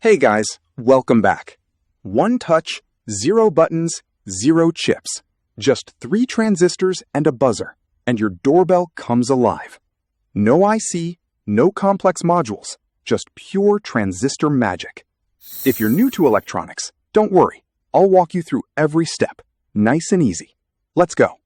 Hey guys, welcome back. One touch, 0 buttons, 0 chips. Just 3 transistors and a buzzer, and your doorbell comes alive. No IC, no complex modules, just pure transistor magic. If you're new to electronics, don't worry. I'll walk you through every step, nice and easy. Let's go.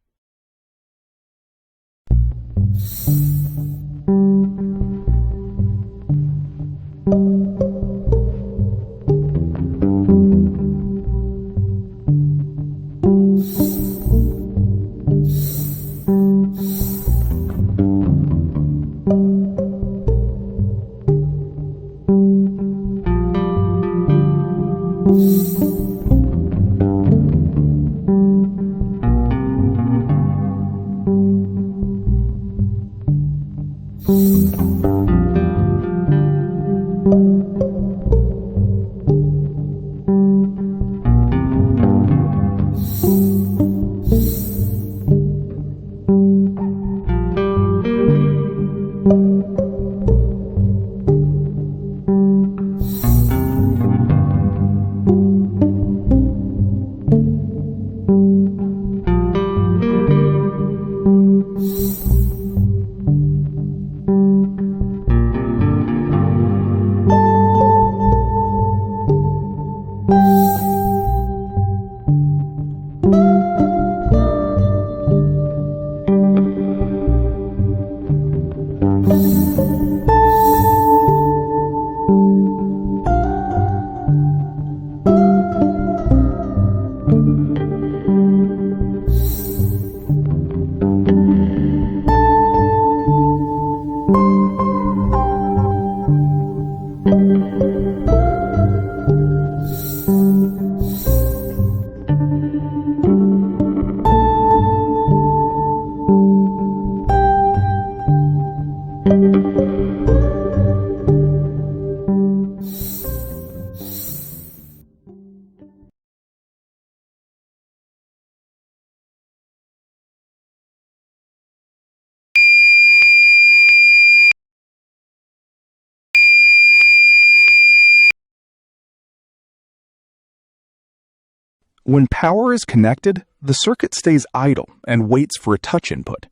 When power is connected, the circuit stays idle and waits for a touch input.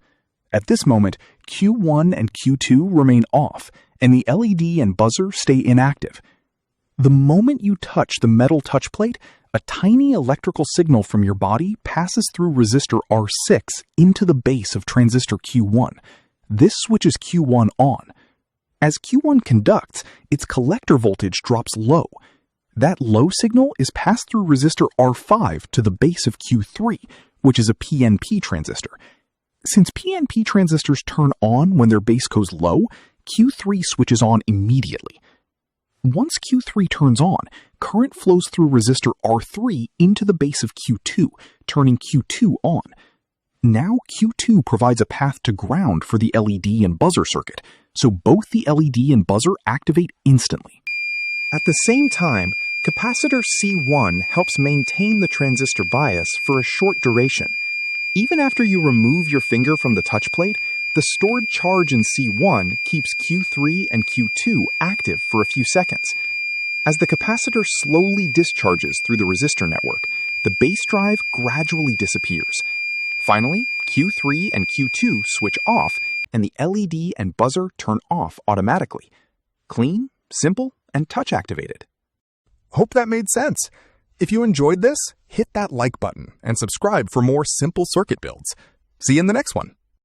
At this moment, Q1 and Q2 remain off, and the LED and buzzer stay inactive. The moment you touch the metal touch plate, a tiny electrical signal from your body passes through resistor R6 into the base of transistor Q1. This switches Q1 on. As Q1 conducts, its collector voltage drops low. That low signal is passed through resistor R5 to the base of Q3, which is a PNP transistor. Since PNP transistors turn on when their base goes low, Q3 switches on immediately. Once Q3 turns on, current flows through resistor R3 into the base of Q2, turning Q2 on. Now Q2 provides a path to ground for the LED and buzzer circuit, so both the LED and buzzer activate instantly. At the same time, capacitor C1 helps maintain the transistor bias for a short duration. Even after you remove your finger from the touch plate, the stored charge in C1 keeps Q3 and Q2 active for a few seconds. As the capacitor slowly discharges through the resistor network, the base drive gradually disappears. Finally, Q3 and Q2 switch off, and the LED and buzzer turn off automatically. Clean, simple, and touch activated. Hope that made sense. If you enjoyed this, hit that like button and subscribe for more simple circuit builds. See you in the next one.